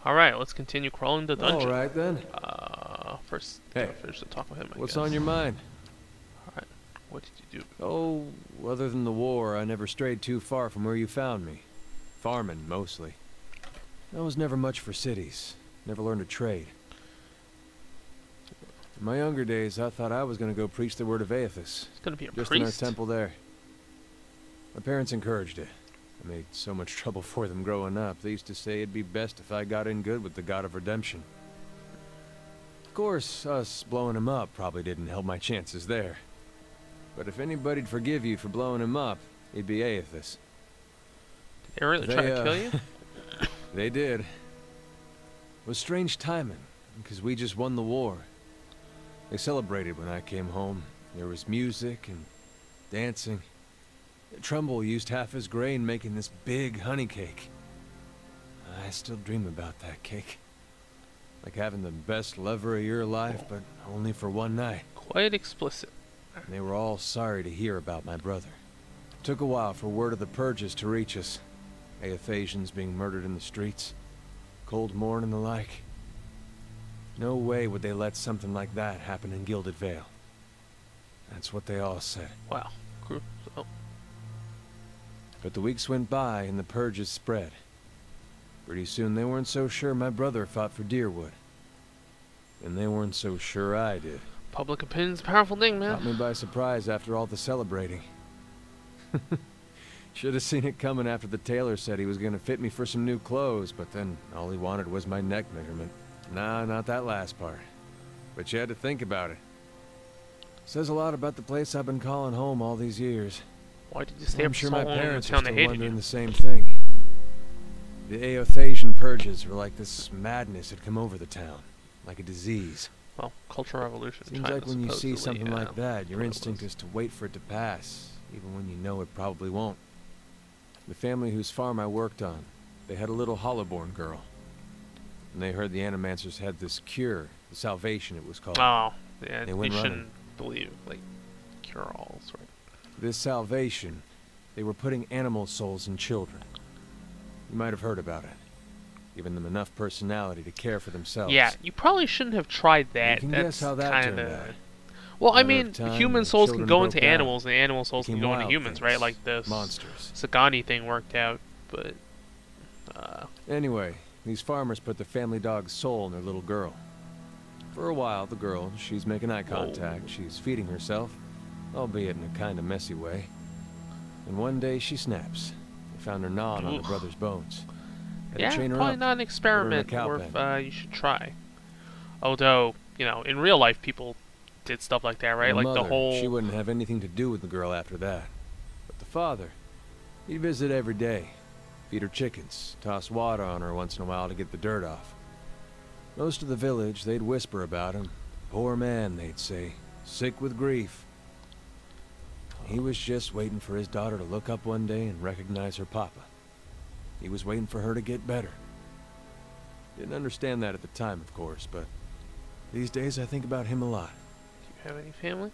Alright, let's continue crawling the dungeon. Alright then. First, Hey, finish the talk with him, I what's guess. on your mind? Alright, what did you do? Oh, other than the war, I never strayed too far from where you found me. Farming, mostly. I was never much for cities. Never learned a trade. In my younger days, I thought I was going to go preach the word of Aethys. He's gonna be a Just priest. in our temple there. My parents encouraged it. I made so much trouble for them growing up. They used to say it'd be best if I got in good with the god of redemption. Of course, us blowing him up probably didn't help my chances there. But if anybody'd forgive you for blowing him up, it'd be Aethys. Did they really try to kill you? They did. It was strange timing, because we just won the war. They celebrated when I came home. There was music and dancing. Trumbull used half his grain making this big honey cake. I still dream about that cake. Like having the best lover of your life, but only for one night. Quite explicit. And they were all sorry to hear about my brother. It took a while for word of the purges to reach us. Aethasians being murdered in the streets. Cold morn and the like. No way would they let something like that happen in Gilded Vale. That's what they all said. Wow. So, But the weeks went by and the purges spread. Pretty soon they weren't so sure my brother fought for Deerwood. And they weren't so sure I did. public opinion's a powerful thing, man. Caught me by surprise after all the celebrating. Should have seen it coming after the tailor said he was gonna fit me for some new clothes, but then all he wanted was my neck measurement. Nah, not that last part. But you had to think about it. Says a lot about the place I've been calling home all these years. Why did you stay I'm up sure so my long in the parents are town that still hated wondering you? the same thing. The Aethasian purges were like this madness had come over the town, like a disease. Well, Cultural Revolution in Seems China, like when you see supposedly, something like that, your what it instinct was. is to wait for it to pass, even when you know it probably won't. The family whose farm I worked on, they had a little hollow-born girl. And they heard the Animancers had this cure, the salvation it was called. Oh, yeah, They you went shouldn't running. believe, like, cure-alls, right? This salvation, they were putting animal souls in children. You might have heard about it. Giving them enough personality to care for themselves. Yeah, you probably shouldn't have tried that. can That's guess how that kind turned out. Well, I Matter of mean, time, human the souls can children go broke into down. animals, and animal souls can Became go into wild humans, things, right? Like this monsters. Sagani thing worked out, but Anyway, these farmers put the family dog's soul in their little girl. For a while, the girl, she's making eye contact, she's feeding herself, albeit in a kind of messy way. And one day she snaps. They found her gnawed on her Ugh. brother's bones. Had to yeah, chain her probably up, not an put her in a experiment cow worth pen. you should try. Although, you know, in real life, people did stuff like that, right? The Like mother, the whole. she wouldn't have anything to do with the girl after that. But the father, he'd visit every day. Feed her chickens, toss water on her once in a while to get the dirt off. Most of the village, they'd whisper about him. Poor man, they'd say, sick with grief. He was just waiting for his daughter to look up one day and recognize her papa. He was waiting for her to get better. Didn't understand that at the time, of course, but these days I think about him a lot. Do you have any family?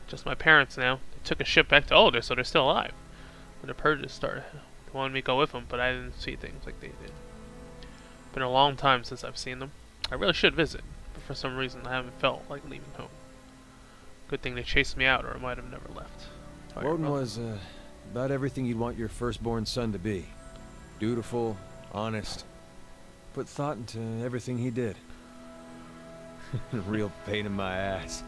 Just my parents now. They took a ship back to Older, so they're still alive. When the purges started, they wanted me to go with them, but I didn't see things like they did. Been a long time since I've seen them. I really should visit, but for some reason I haven't felt like leaving home. Good thing they chased me out, or I might have never left. Alright, Woden well, was about everything you'd want your firstborn son to be. Dutiful, honest, put thought into everything he did. Real pain in my ass.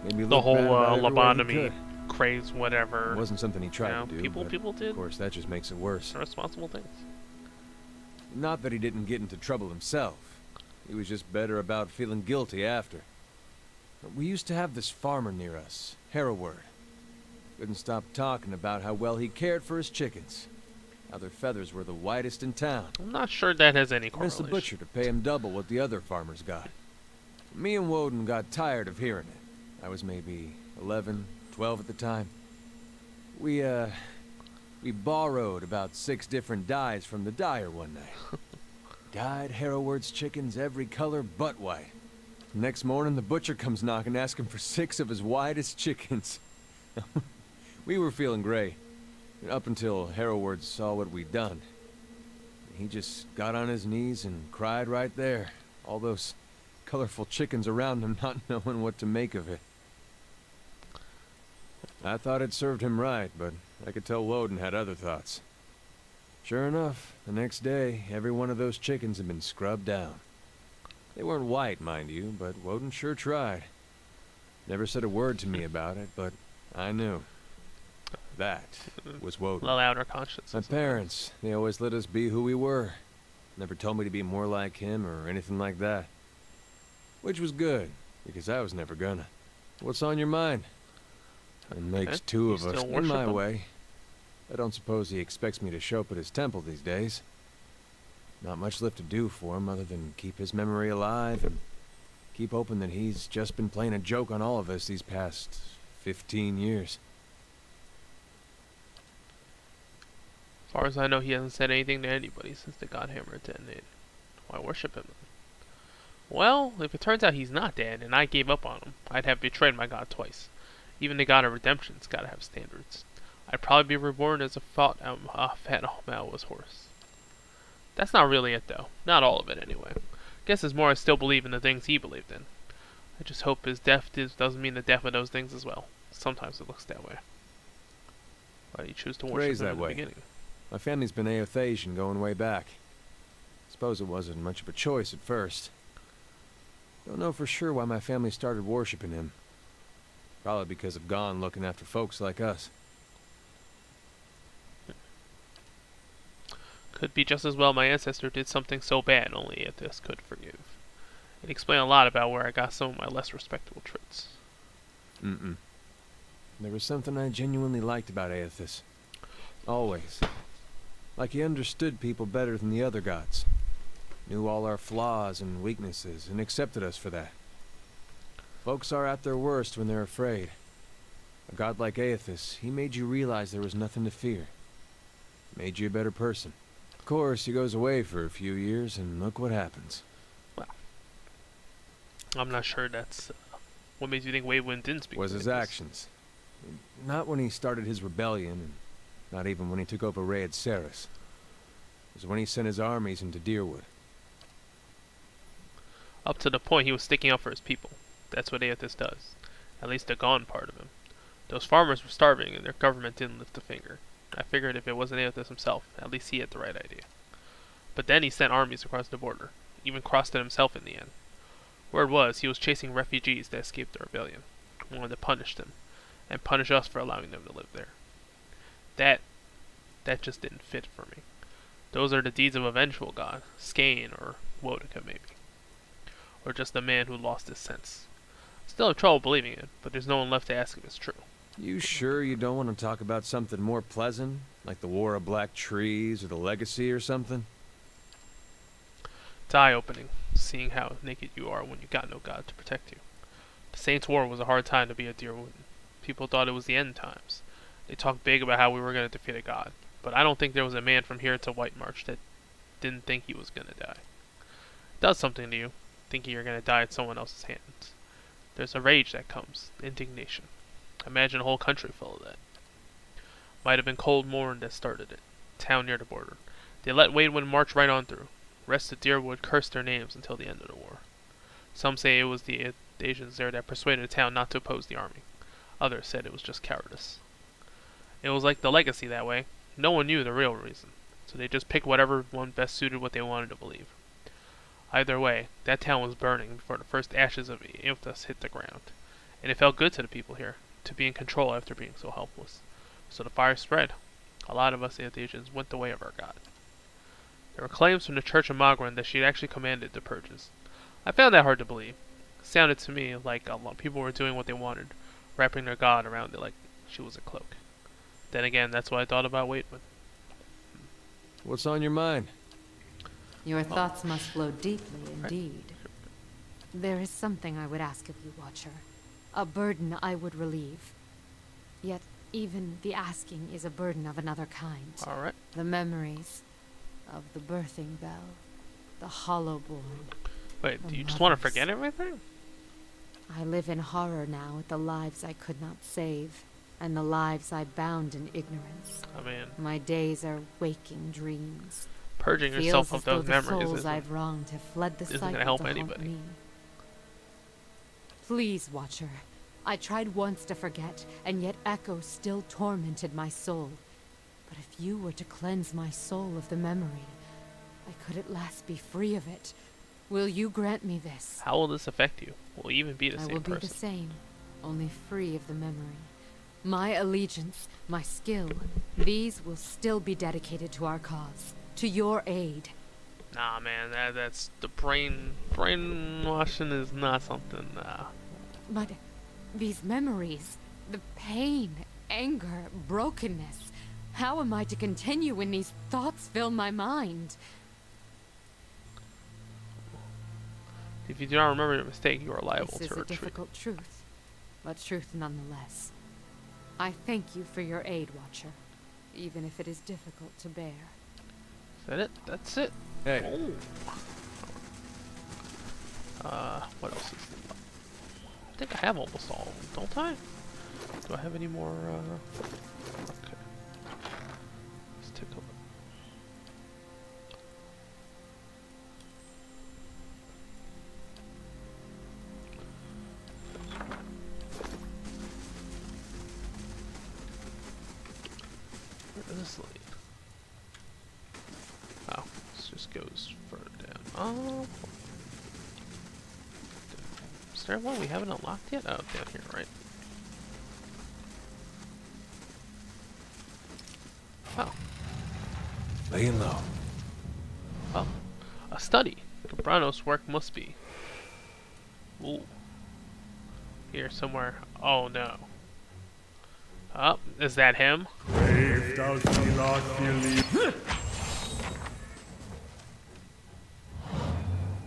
Made me the look whole bad about every way he lobotomy could. craze, whatever. It wasn't something he tried you know, to do, people but did of course that just makes it worse. irresponsible things. Not that he didn't get into trouble himself. He was just better about feeling guilty after. But we used to have this farmer near us, Hereward. Couldn't stop talking about how well he cared for his chickens. How their feathers were the whitest in town. I'm not sure that has any Convinced the correlation. butcher to pay him double what the other farmers got. Me and Woden got tired of hearing it. I was maybe 11, 12 at the time. We borrowed about 6 different dyes from the dyer one night. Dyed Hereward's chickens every color but white. Next morning, the butcher comes knocking, asking for 6 of his whitest chickens. We were feeling great. Up until Hereward saw what we'd done. He just got on his knees and cried right there. All those colorful chickens around him not knowing what to make of it. I thought it served him right, but I could tell Woden had other thoughts. Sure enough, the next day, every one of those chickens had been scrubbed down. They weren't white, mind you, but Woden sure tried. Never said a word to me about it, but I knew. That was Woden. Let out our conscience. My parents, they always let us be who we were. Never told me to be more like him or anything like that. Which was good, because I was never gonna. What's on your mind? It makes two of us in my way. I don't suppose he expects me to show up at his temple these days. Not much left to do for him other than keep his memory alive and keep hoping that he's just been playing a joke on all of us these past 15 years. As far as I know, he hasn't said anything to anybody since the Godhammer detonated. Why worship him? Well, if it turns out he's not dead and I gave up on him, I'd have betrayed my god twice. Even the god of redemption's gotta have standards. I'd probably be reborn as a fat Malwas horse. That's not really it, though. Not all of it, anyway. Guess it's more I still believe in the things he believed in. I just hope his death doesn't mean the death of those things as well. Sometimes it looks that way. Why do you choose to worship him in the beginning? My family's been Aothasian going way back. Suppose it wasn't much of a choice at first. Don't know for sure why my family started worshiping him. Probably because of Gon looking after folks like us. Could be just as well my ancestor did something so bad only Aethys could forgive. It'd explain a lot about where I got some of my less respectable traits. There was something I genuinely liked about Aethys. Always. Like he understood people better than the other gods. Knew all our flaws and weaknesses and accepted us for that. Folks are at their worst when they're afraid. A god like Aethys, he made you realize there was nothing to fear. Made you a better person. Of course, he goes away for a few years, and look what happens. Well, I'm not sure that's... what makes you think Waywin didn't speak? Was his actions. Not when he started his rebellion, and not even when he took over Raed Saris. It was when he sent his armies into Deerwood. Up to the point he was sticking up for his people. That's what Aethys does. At least the gone part of him. Those farmers were starving and their government didn't lift a finger. I figured if it wasn't Aethys himself, at least he had the right idea. But then he sent armies across the border. Even crossed it himself in the end. Word was, he was chasing refugees that escaped the rebellion. Wanted to punish them. And punish us for allowing them to live there. That just didn't fit for me. Those are the deeds of a vengeful god. Skane or Wodika maybe. Or just a man who lost his sense. Still have trouble believing it, but there's no one left to ask if it's true. You sure you don't want to talk about something more pleasant? Like the War of Black Trees or the Legacy or something? It's eye-opening, seeing how naked you are when you got no god to protect you. The Saints' War was a hard time to be a Deerwood. People thought it was the end times. They talked big about how we were going to defeat a god. But I don't think there was a man from here to White March that didn't think he was going to die. It does something to you, thinking you're going to die at someone else's hands. There's a rage that comes, indignation. Imagine a whole country full of that. Might have been Cold Morn that started it. Town near the border. They let Waywin march right on through. Rest of Deerwood cursed their names until the end of the war. Some say it was the Asians there that persuaded the town not to oppose the army. Others said it was just cowardice. It was like the Legacy that way. No one knew the real reason, so they just picked whatever one best suited what they wanted to believe. Either way, that town was burning before the first ashes of Aethys hit the ground, and it felt good to the people here, to be in control after being so helpless. So the fire spread. A lot of us Aethasians went the way of our god. There were claims from the Church of Magran that she had actually commanded the purges. I found that hard to believe. It sounded to me like a lot of people were doing what they wanted, wrapping their god around it like she was a cloak. Then again, that's what I thought about Waitman. What's on your mind? Your thoughts must flow deeply indeed. There is something I would ask of you, Watcher. A burden I would relieve. Yet, even the asking is a burden of another kind. Alright. The memories of the birthing bell, the Hollowborn. Wait, do you just want to forget everything? I live in horror now at the lives I could not save. and the lives I bound in ignorance. I mean, My days are waking dreams. purging Feels yourself as of though those the memories souls I've wronged have fled the isn't cycle gonna help to haunt anybody. me. Please, Watcher. I tried once to forget, and yet echoes still tormented my soul. But if you were to cleanse my soul of the memory, I could at last be free of it. Will you grant me this? How will this affect you? Will you even be the I same will be person? the same, only free of the memory. My allegiance, my skill, these will still be dedicated to our cause, to your aid. Nah, man, that's the brainwashing is not something. But these memories, the pain, anger, brokenness, how am I to continue when these thoughts fill my mind? If you do not remember your mistake, you are liable This is to a retreat. difficult truth, but truth nonetheless. I thank you for your aid, Watcher, even if it is difficult to bear. Is that it? That's it. Hey, What else is there? I think I have almost all of them, don't I? Do I have any more, Okay. Let's take a look. Where does this lead? Oh, this just goes further down. Oh. Is there one we haven't unlocked yet? Oh, down here, right? Oh. laying low. Oh. A study. Cabranos' work must be. Ooh. Here somewhere. Oh no. Oh, is that him?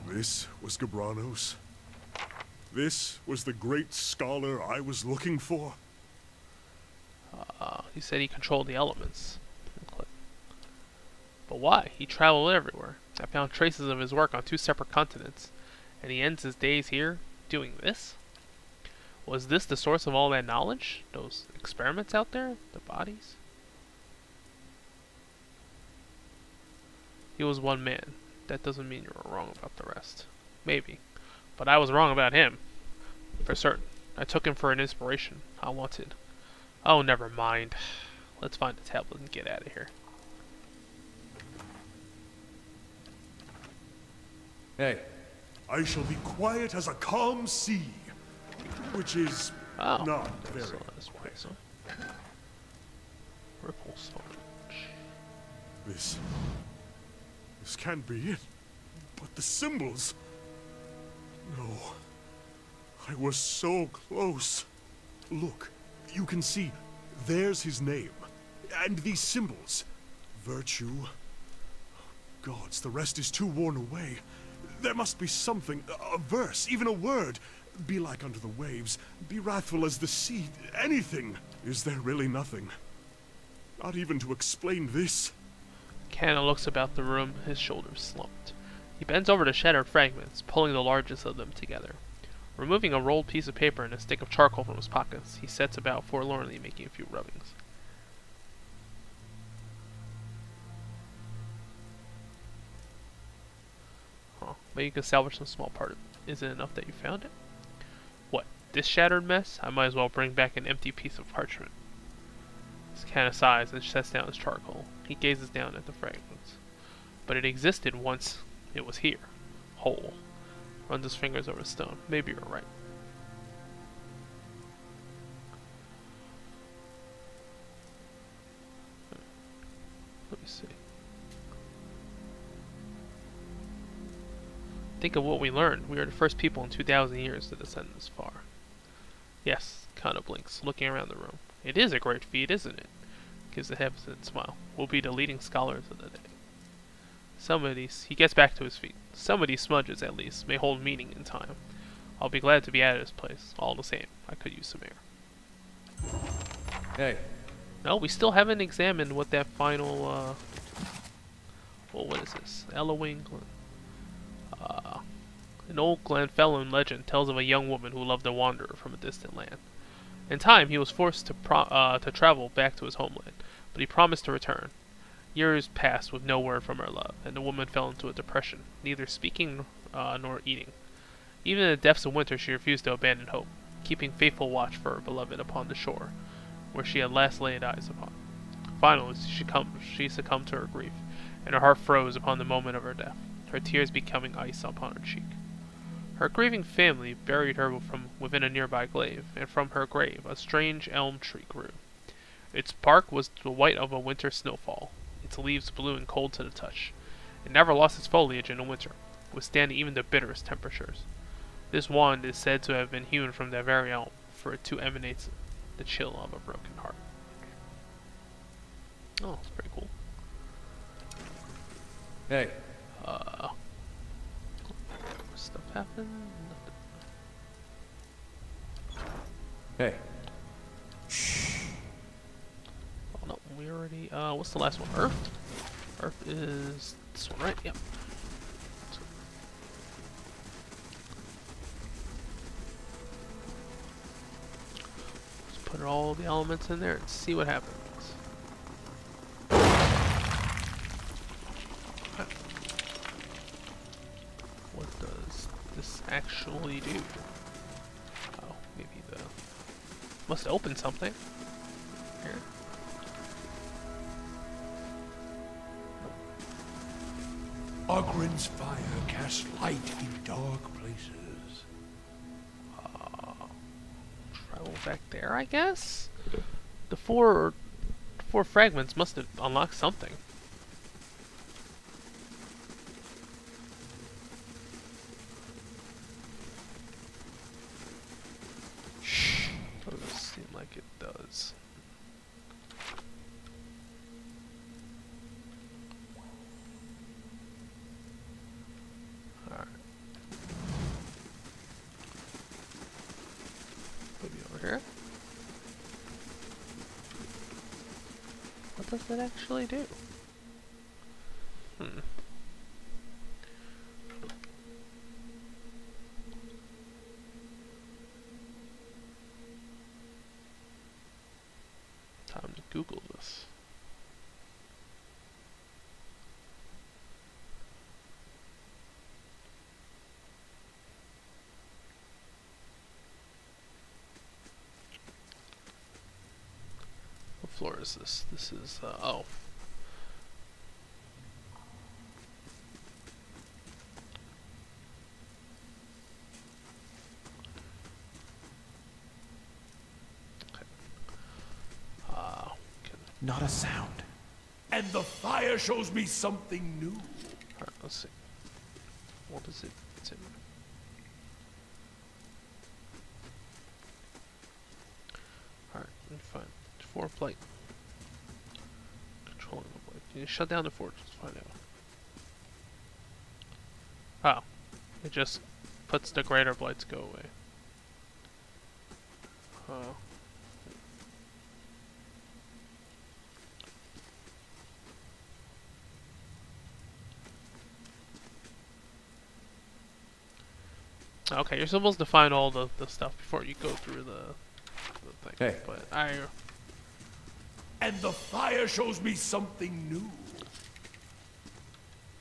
This was Gabranos. This was the great scholar I was looking for. He said he controlled the elements. But why? He traveled everywhere. I found traces of his work on 2 separate continents. And he ends his days here doing this? Was this the source of all that knowledge? Those experiments out there? The bodies? He was one man. That doesn't mean you were wrong about the rest. Maybe. But I was wrong about him. For certain. I took him for an inspiration. Unwanted. Oh, never mind. Let's find the tablet and get out of here. Hey, I shall be quiet as a calm sea, which is Oh. not very So that's place, huh? Ripple storage. This can't be it. But the symbols. No. I was so close. Look, you can see, there's his name. And these symbols. Virtue. Gods, the rest is too worn away. There must be something, a verse, even a word. Be like unto the waves, be wrathful as the sea, anything. Is there really nothing? Not even to explain this? Canna looks about the room, his shoulders slumped. He bends over the shattered fragments, pulling the largest of them together. Removing a rolled piece of paper and a stick of charcoal from his pockets, he sets about forlornly making a few rubbings. Huh. Maybe you can salvage some small part of it. Is it enough that you found it? What, this shattered mess? I might as well bring back an empty piece of parchment. Canna sighs and sets down his charcoal. He gazes down at the fragments. But it existed once it was here. Whole. Runs his fingers over the stone. Maybe you're right. Let me see. Think of what we learned. We are the first people in 2,000 years to descend this far. Yes, Kana blinks, looking around the room. It is a great feat, isn't it? Gives a hesitant smile. We'll be the leading scholars of the day. Some of these, he gets back to his feet. Some of these smudges, at least, may hold meaning in time. I'll be glad to be out of this place. All the same, I could use some air. hey, No, we still haven't examined what that final, well, what is this? Elowing an old Glenfellan legend tells of a young woman who loved a wanderer from a distant land. In time, he was forced to travel back to his homeland, but he promised to return. Years passed with no word from her love, and the woman fell into a depression, neither speaking nor eating. Even in the depths of winter, she refused to abandon hope, keeping faithful watch for her beloved upon the shore, where she had last laid eyes upon. Finally, she succumbed to her grief, and her heart froze upon the moment of her death, her tears becoming ice upon her cheek. Her grieving family buried her from within a nearby glade, and from her grave a strange elm tree grew. Its bark was the white of a winter snowfall, its leaves blue and cold to the touch. It never lost its foliage in the winter, withstanding even the bitterest temperatures. This wand is said to have been hewn from that very elm, for it too emanates the chill of a broken heart. Oh, that's pretty cool. Hey. Stuff happened? Nothing. Hey. Oh no, we already, what's the last one? Earth? Earth is this one, right? Yep. Let's put all the elements in there and see what happens. What does this actually do? Oh, maybe must open something. Here. Ogren's fire casts light in dark places. Travel back there, I guess? The four fragments must have unlocked something. Doesn't seem like it does. Alright. Maybe over here. What does that actually do? Time to Google this. What floor is this? This is, oh. Not a sound. And the fire shows me something new. Alright, let's see. What is it? It's in. Alright, let me find 4 flight. Controlling the blade. Can you shut down the forge? Let's find out. Oh. It just puts the greater blights go away. Oh. Okay, you're supposed to find all the stuff before you go through the thing. Hey. But And the fire shows me something new.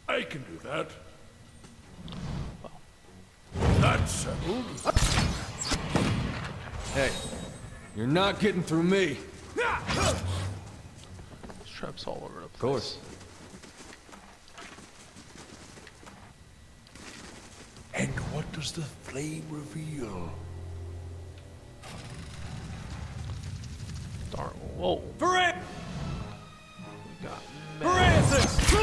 I can do that. Well. That's settled. Hey. You're not getting through me. There's traps all over the place. Of course. And what does the flame reveal? Darn. Whoa. Francis! We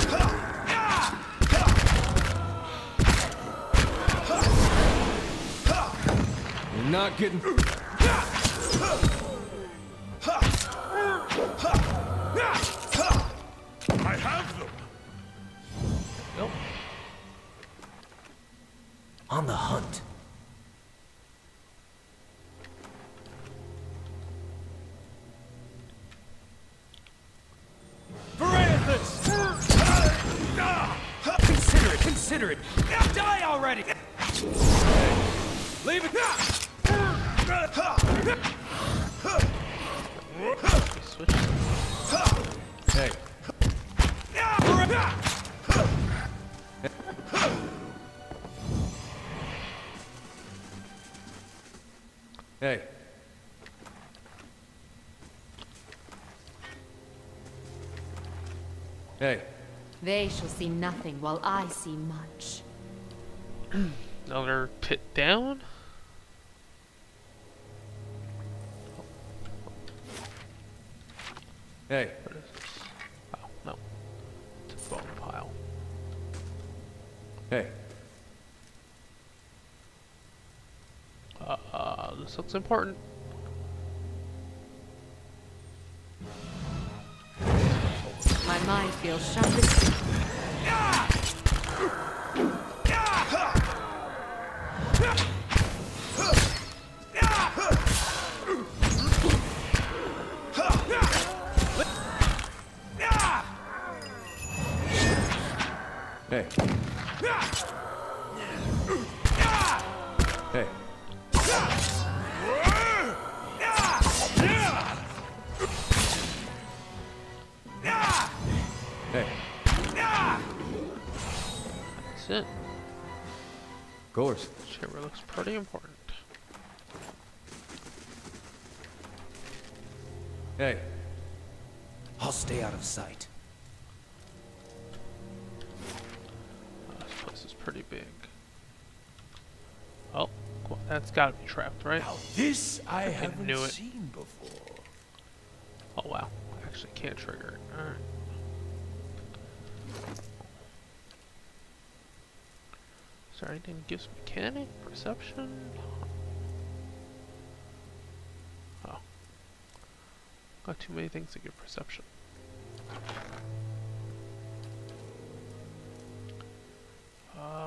got mad. You're not getting... I have them! Nope. On the hunt. Consider it! Die already! Hey. They shall see nothing while I see much. Another pit down. Hey. What is this? Oh, no. It's a bone pile. Hey. This looks important. My mind feels sharp as... Hey. Hey. Hey. That's it. Of course. Chamber looks pretty important. Hey. I'll stay out of sight. This place is pretty big. Oh, well, that's gotta be trapped, right? Now this I knew haven't it. seen before. Oh wow, I actually can't trigger it. Alright. Is there anything that gives mechanic? Perception? Oh. Got too many things to give perception.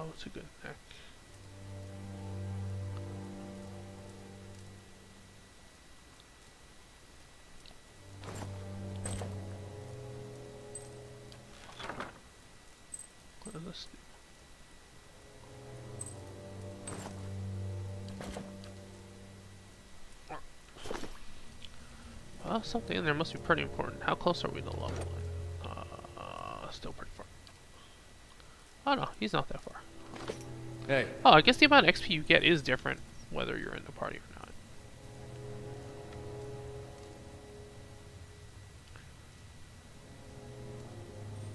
What's a good neck? What does this do? Well, something in there must be pretty important. How close are we to level 1? Still pretty far. Oh no, he's not that far. Hey. Oh, I guess the amount of XP you get is different whether you're in the party or not.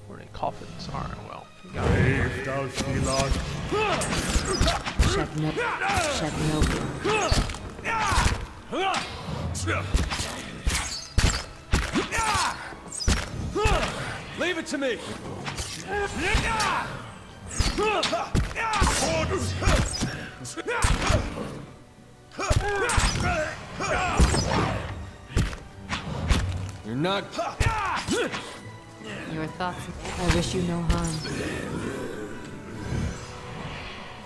Where are they coffins? Alright, well. We got If thou see not, Shed no blood. Leave it to me. You're not. Your thoughts... I wish you no harm.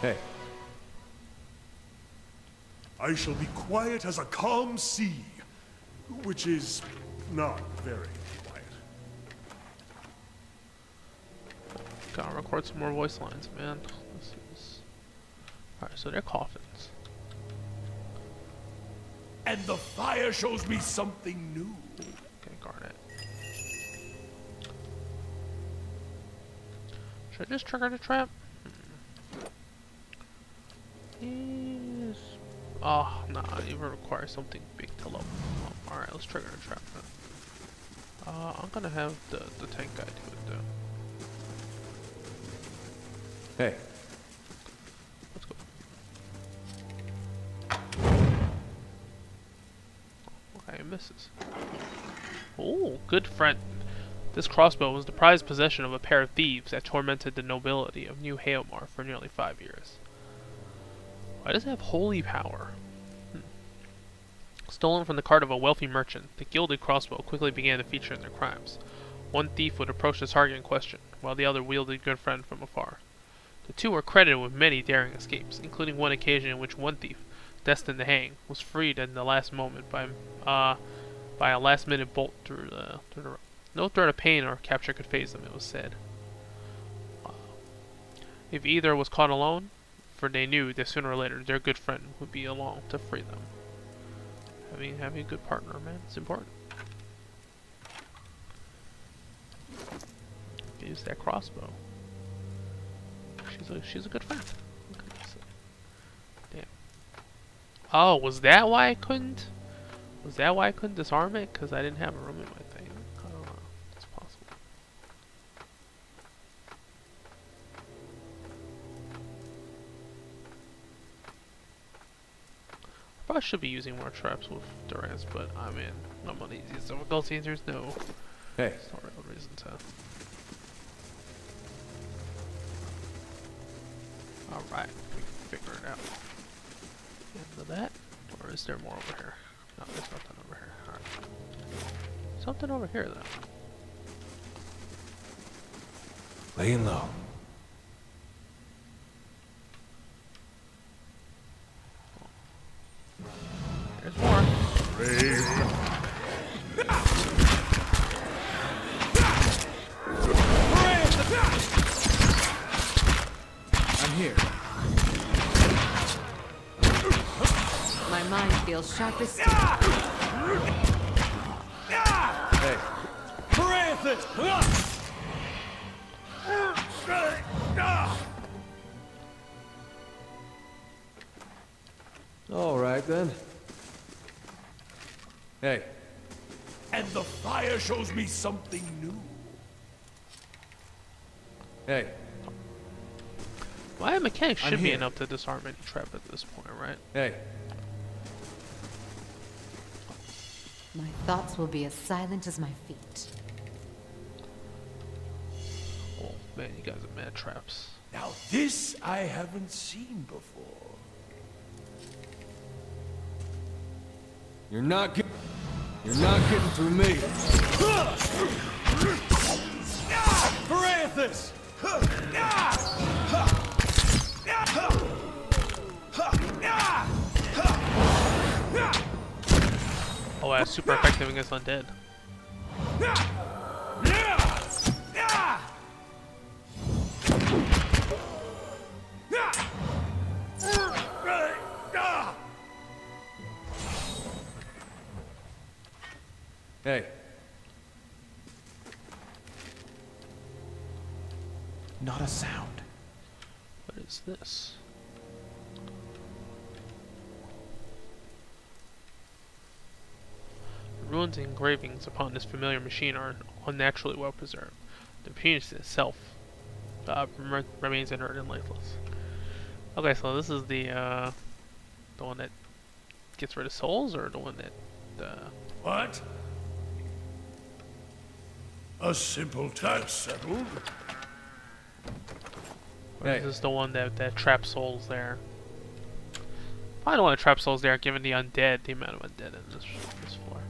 Hey. I shall be quiet as a calm sea, which is not very quiet. Gotta record some more voice lines, man. This is... Alright, so they're coffins. And the fire shows me something new. Okay, Garnet. Should I just trigger the trap? Yes. Oh, nah, it requires something big to level up. Alright, let's trigger the trap then. I'm gonna have the tank guy do it though. Hey. Let's go. Okay, it misses. Oh, good friend. This crossbow was the prized possession of a pair of thieves that tormented the nobility of New Haomar for nearly 5 years. Why does it have holy power? Stolen from the cart of a wealthy merchant, the gilded crossbow quickly began to feature in their crimes. One thief would approach the target in question, while the other wielded good friend from afar. The two were credited with many daring escapes, including one occasion in which one thief, destined to hang, was freed in the last moment by a last-minute bolt through the rope. No threat of pain or capture could faze them, it was said. If either was caught alone, for they knew that sooner or later their good friend would be along to free them. Having a good partner, man, it's important. Use that crossbow. She's a good friend. Okay, so. Damn. Oh, was that why I couldn't? Was that why I couldn't disarm it? Because I didn't have a room in my thing. I don't know. It's possible. probably should be using more traps with duress, but I mean, I'm on easiest difficulty. There's no Hey, real reason to. Alright, we can figure it out. End of that? Or is there more over here? No, there's nothing over here. Alright. Something over here, though. laying low. There's more. I'm here. My mind feels sharp as steel. Hey, all right then. Hey, And the fire shows me something new. hey, My mechanics I'm should be here. enough to disarm any trap at this point, right? hey. My thoughts will be as silent as my feet. Oh man, you guys are mad traps. Now this I haven't seen before. You're not getting through me. Paranthus! Oh, that's super effective against undead. Hey, Not a sound. What is this? Ruins and engravings upon this familiar machine are unnaturally well preserved. The machine itself remains inert and lifeless. Okay, so this is the one that gets rid of souls, or the one that What? A simple task settled. or Hey. is this the one that traps souls there? Probably the one that traps souls there, given the undead, the amount of undead in this floor.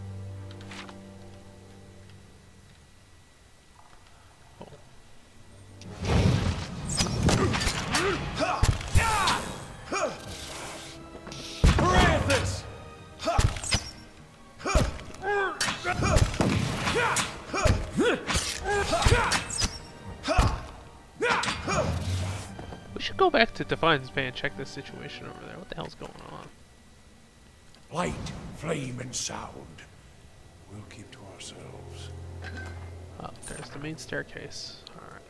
Paranthus! We should go back to Defiance Bay and check this situation over there. What the hell's going on? Light, flame, and sound. We'll keep to ourselves. Oh, there's the main staircase. Alright.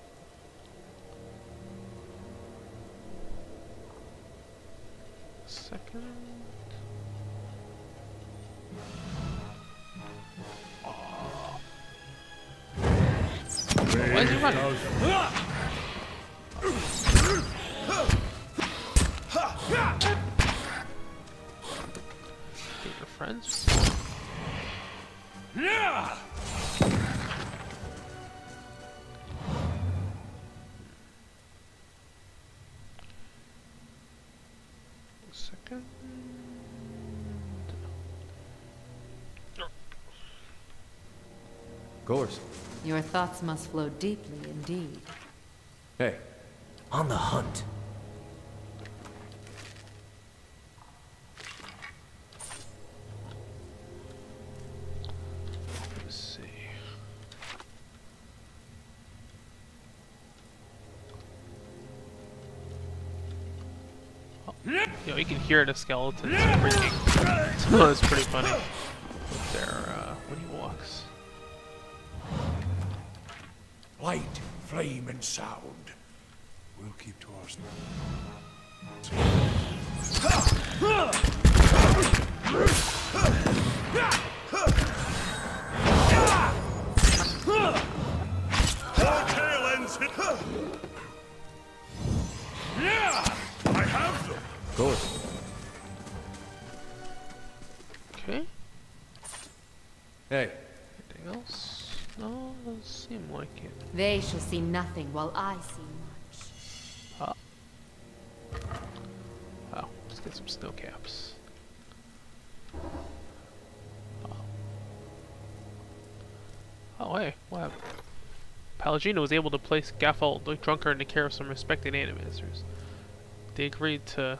Second. Why is he running? Get your friends. Yeah! Second. of course. Your thoughts must flow deeply indeed. Hey, On the hunt. Let's see. Oh, yo, you can hear the skeletons freaking. So it's pretty funny. With their when he walks. Light, flame, and sound. We'll keep to ourselves. Tail ends hit. Yeah! I have them! of course. Hey. Anything else? No, doesn't seem like it. They shall see nothing while I see much. Oh, let's get some snow caps. Oh, hey, what happened? Palagino was able to place Gaffald the drunkard in the care of some respected animators. They agreed to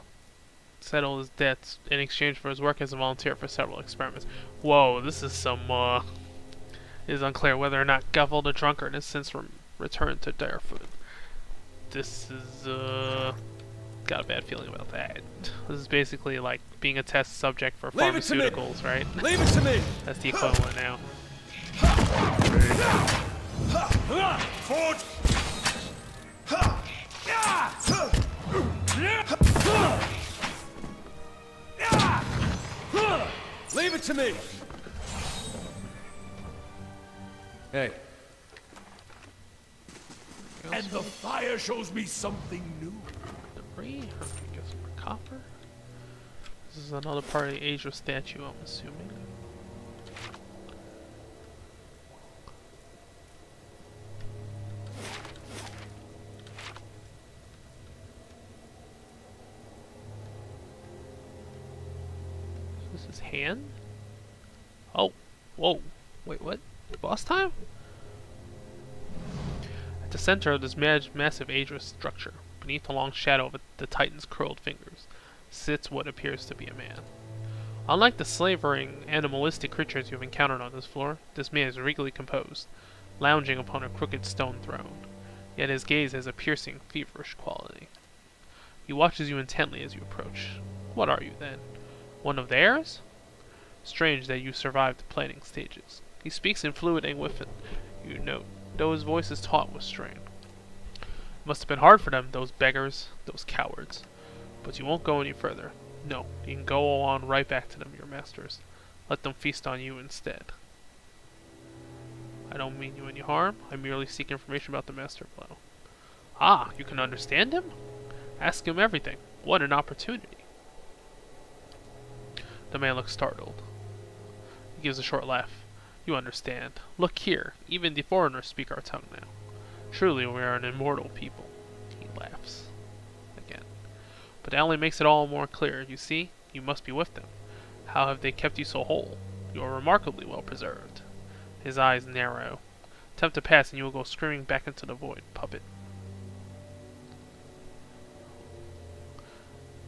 settle his debts in exchange for his work as a volunteer for several experiments. Whoa, this is some, It is unclear whether or not Gaffald the drunkard has since returned to Direfoot. This is, got a bad feeling about that. This is basically like being a test subject for pharmaceuticals, right? Leave it to me! That's the equivalent now. Ford! Leave it to me! Hey. And the fire shows me something new. Debris? I guess more copper. This is another part of the Asia statue, I'm assuming. This is hand? Oh, whoa. Wait, what? Boss time? At the center of this massive ageless structure, beneath the long shadow of the Titan's curled fingers, sits what appears to be a man. Unlike the slavering, animalistic creatures you've encountered on this floor, this man is regally composed, lounging upon a crooked stone throne. Yet his gaze has a piercing, feverish quality. He watches you intently as you approach. What are you, then? One of theirs? Strange that you survived the planning stages. He speaks in fluid Angwifan, you note, though his voice is taut with strain. Must have been hard for them, those beggars, those cowards. But you won't go any further. No, you can go on right back to them, your masters. Let them feast on you instead. I don't mean you any harm. I merely seek information about the Master Blow. Ah, you can understand him? Ask him everything. What an opportunity. The man looks startled. He gives a short laugh. You understand. Look here. Even the foreigners speak our tongue now. Surely we are an immortal people. He laughs. Again. But that only makes it all more clear. You see, you must be with them. How have they kept you so whole? You are remarkably well preserved. His eyes narrow. Attempt to pass and you will go screaming back into the void, puppet.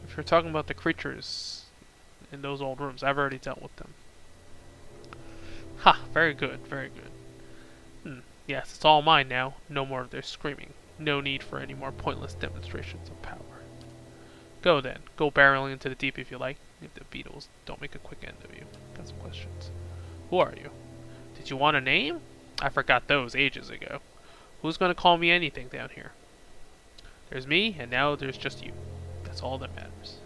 If you're talking about the creatures in those old rooms, I've already dealt with them. Ha! Very good, very good. Yes, it's all mine now. No more of their screaming. No need for any more pointless demonstrations of power. Go then. Go barreling into the deep if you like. If the beetles don't make a quick end of you. Got some questions. Who are you? Did you want a name? I forgot those ages ago. Who's going to call me anything down here? There's me, and now there's just you. That's all that matters.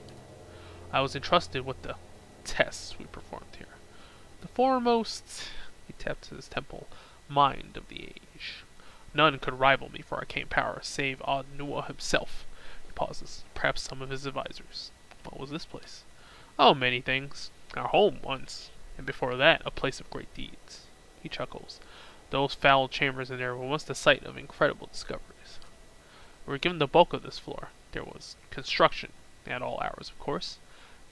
I was entrusted with the tests we performed here. The foremost, he taps his temple, mind of the age. None could rival me for arcane power, save Odd Nua himself. He pauses. Perhaps some of his advisors. What was this place? Oh, many things. Our home once, and before that, a place of great deeds. He chuckles. Those foul chambers in there were once the site of incredible discoveries. We were given the bulk of this floor. There was construction, at all hours, of course.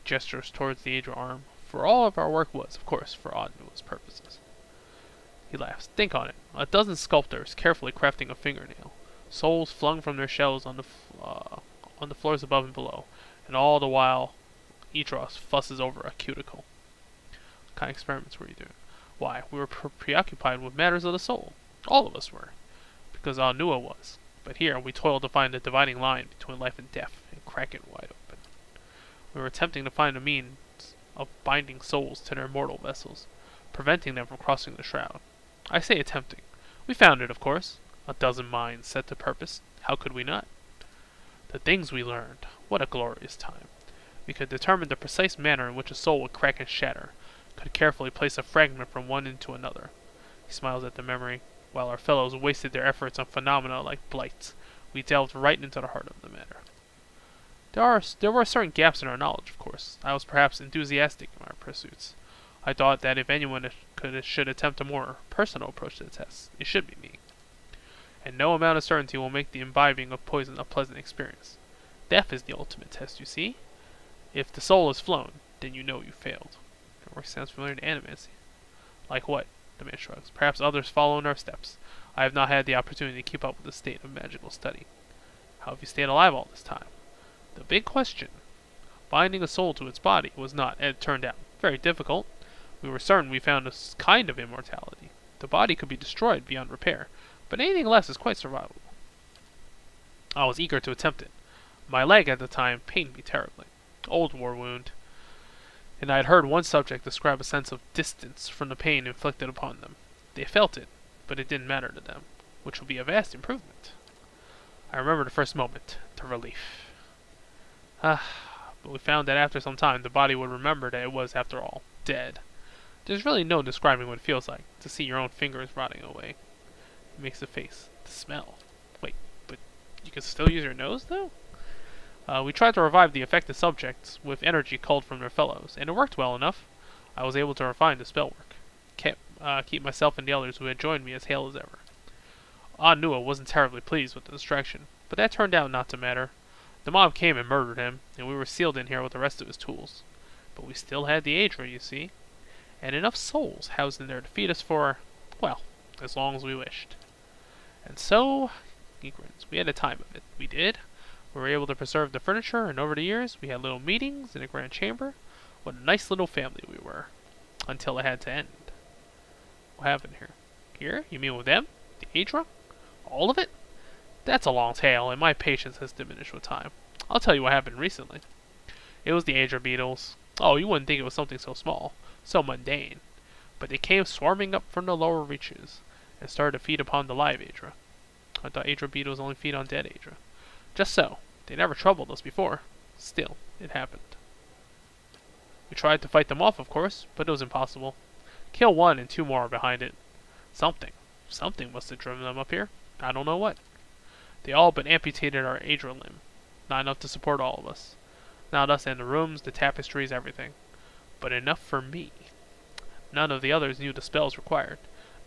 Gestures towards the aged arm. For all of our work was, of course, for Odd Nua's purposes. He laughs. Think on it. A dozen sculptors carefully crafting a fingernail. Souls flung from their shells on the floors above and below. And all the while, Idros fusses over a cuticle. What kind of experiments were you doing? Why, we were preoccupied with matters of the soul. All of us were. Because Odd Nua was. But here, we toiled to find the dividing line between life and death, and crack it wide open. We were attempting to find a means of binding souls to their mortal vessels, preventing them from crossing the shroud. I say attempting. We found it, of course. A dozen minds set to purpose. How could we not? The things we learned. What a glorious time. We could determine the precise manner in which a soul would crack and shatter, could carefully place a fragment from one into another. He smiles at the memory. While our fellows wasted their efforts on phenomena like blights, we delved right into the heart of the matter. There were certain gaps in our knowledge, of course. I was perhaps enthusiastic in my pursuits. I thought that if anyone should attempt a more personal approach to the test, it should be me. And no amount of certainty will make the imbibing of poison a pleasant experience. Death is the ultimate test, you see. If the soul is flown, then you know you failed. Your work sounds familiar to animacy. Like what? The man shrugs. Perhaps others follow in our steps. I have not had the opportunity to keep up with the state of magical study. How have you stayed alive all this time? The big question. Binding a soul to its body was not, it turned out, very difficult. We were certain we found a kind of immortality. The body could be destroyed beyond repair, but anything less is quite survivable. I was eager to attempt it. My leg at the time pained me terribly. Old war wound. And I had heard one subject describe a sense of distance from the pain inflicted upon them. They felt it, but it didn't matter to them, which would be a vast improvement. I remember the first moment, the relief. But we found that after some time, the body would remember that it was, after all, dead. There's really no describing what it feels like, to see your own fingers rotting away. It makes a face. The smell. Wait, but you can still use your nose, though? We tried to revive the affected subjects with energy culled from their fellows, and it worked well enough. I was able to refine the spell work. Keep myself and the others who had joined me as hale as ever. Nua wasn't terribly pleased with the distraction, but that turned out not to matter. The mob came and murdered him, and we were sealed in here with the rest of his tools. But we still had the Aedra, you see, and enough souls housed in there to feed us for, well, as long as we wished. And so, he grins, we had a time of it. We did. We were able to preserve the furniture, and over the years, we had little meetings in a grand chamber. What a nice little family we were. Until it had to end. What happened here? Here? You mean with them? The Aedra? All of it? That's a long tale, and my patience has diminished with time. I'll tell you what happened recently. It was the Aedra beetles. Oh, you wouldn't think it was something so small, so mundane. But they came swarming up from the lower reaches, and started to feed upon the live Aedra. I thought Aedra beetles only feed on dead Aedra. Just so. They never troubled us before. Still, it happened. We tried to fight them off, of course, but it was impossible. Kill one and two more are behind it. Something must have driven them up here. I don't know what. They all but amputated our Aedra limb. Not enough to support all of us. Not us and the rooms, the tapestries, everything. But enough for me. None of the others knew the spells required.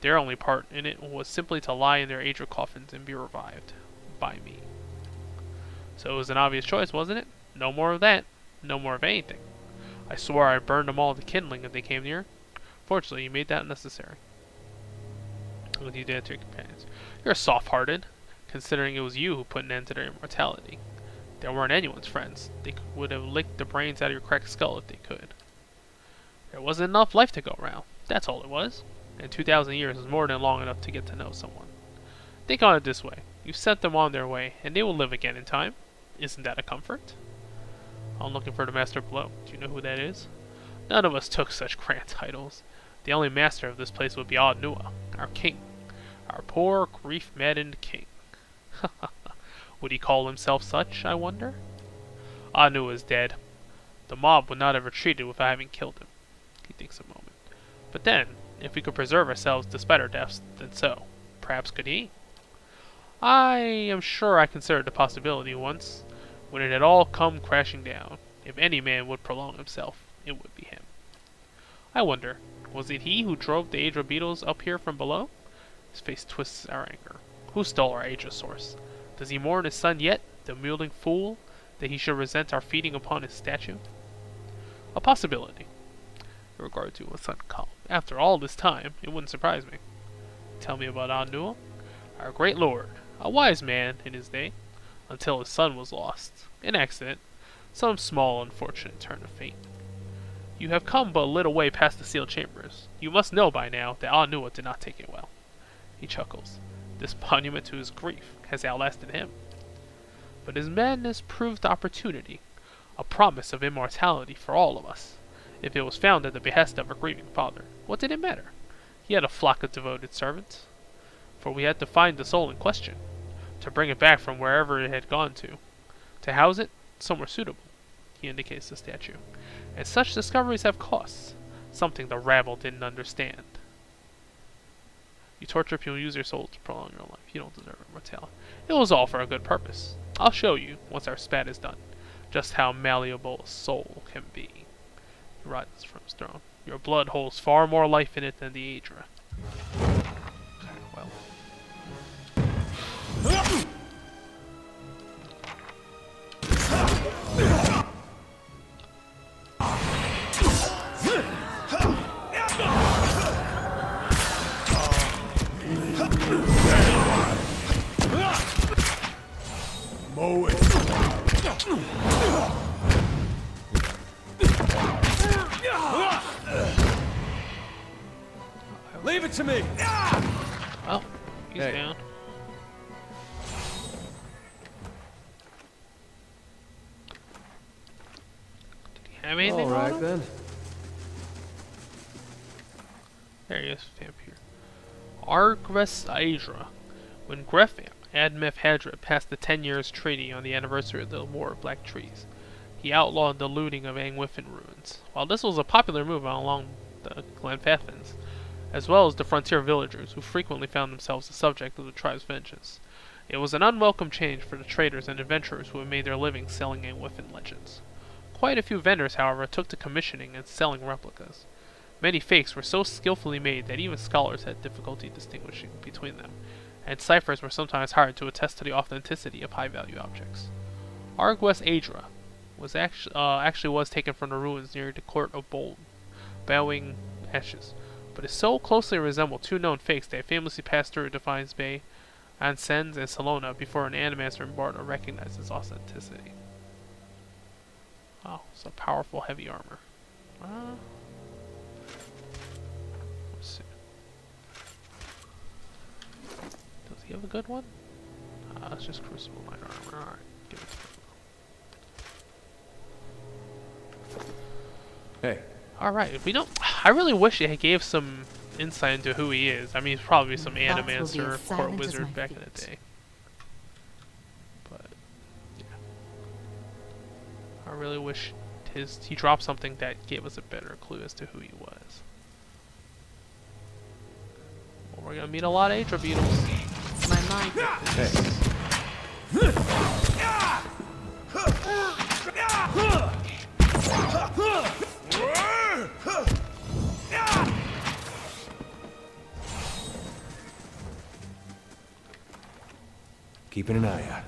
Their only part in it was simply to lie in their Aedra coffins and be revived. By me. So it was an obvious choice, wasn't it? No more of that. No more of anything. I swore I'd burn them all to kindling if they came near. Fortunately, you made that necessary. What you did to your companions. You're soft-hearted, considering it was you who put an end to their immortality. They weren't anyone's friends. They would have licked the brains out of your cracked skull if they could. There wasn't enough life to go around. That's all it was. And 2,000 years is more than long enough to get to know someone. Think on it this way. You sent them on their way, and they will live again in time. Isn't that a comfort? I'm looking for the master below. Do you know who that is? None of us took such grand titles. The only master of this place would be Nua, our king. Our poor, grief-maddened king. Would he call himself such, I wonder? Nua is dead. The mob would not have retreated without having killed him. He thinks a moment. But then, if we could preserve ourselves despite our deaths, then so. Perhaps could he? I am sure I considered the possibility once, when it had all come crashing down. If any man would prolong himself, it would be him. I wonder, was it he who drove the Aedra beetles up here from below? His face twists our anger. Who stole our Aedra source? Does he mourn his son yet, the mewling fool, that he should resent our feeding upon his statue? A possibility. In regard to what's uncalled. After all this time, it wouldn't surprise me. Tell me about Nua, our great lord, a wise man in his day, until his son was lost. An accident, some small unfortunate turn of fate. You have come but a little way past the sealed chambers. You must know by now that Nua did not take it well. He chuckles. This monument to his grief has outlasted him. But his madness proved opportunity, a promise of immortality for all of us. If it was found at the behest of a grieving father, what did it matter? He had a flock of devoted servants. For we had to find the soul in question, to bring it back from wherever it had gone to house it somewhere suitable. He indicates the statue. And such discoveries have costs, something the rabble didn't understand. You torture people, use your soul to prolong your life. You don't deserve immortality. It was all for a good purpose. I'll show you, once our spat is done, just how malleable a soul can be. He rises from his throne. Your blood holds far more life in it than the Adra. Well. Mow it. Leave it to me! Well, he's Hey. down. Did he have anything on Alright him? then. There he is, vampire. Argres Aedra. When Gref Admeth Hadra passed the 10 years treaty on the anniversary of the War of Black Trees, he outlawed the looting of Angwithan ruins. While this was a popular move along the Glenfathans, as well as the frontier villagers who frequently found themselves the subject of the tribe's vengeance, it was an unwelcome change for the traders and adventurers who had made their living selling Angwithan legends. Quite a few vendors, however, took to commissioning and selling replicas. Many fakes were so skillfully made that even scholars had difficulty distinguishing between them, and ciphers were sometimes hired to attest to the authenticity of high-value objects. Argwes Aedra was actually was taken from the ruins near the court of Bowing Ashes, but it so closely resembled two known fakes that it famously passed through Defiance Bay, Ansens, and Salona before an animaster in Bardo recognized its authenticity. Wow, it's a powerful heavy armor. Let's see. Does he have a good one? It's just Crucible Knight armor. Alright, give it to him. Hey. Alright, we don't. I really wish it gave some insight into who he is. I mean, he's probably some Thoughts will be animaster, as court silent as wizard my back in the feet. day. But, yeah. I really wish he dropped something that gave us a better clue as to who he was. Well, we're gonna meet a lot of Adra beetles. My mind. Keeping an eye out.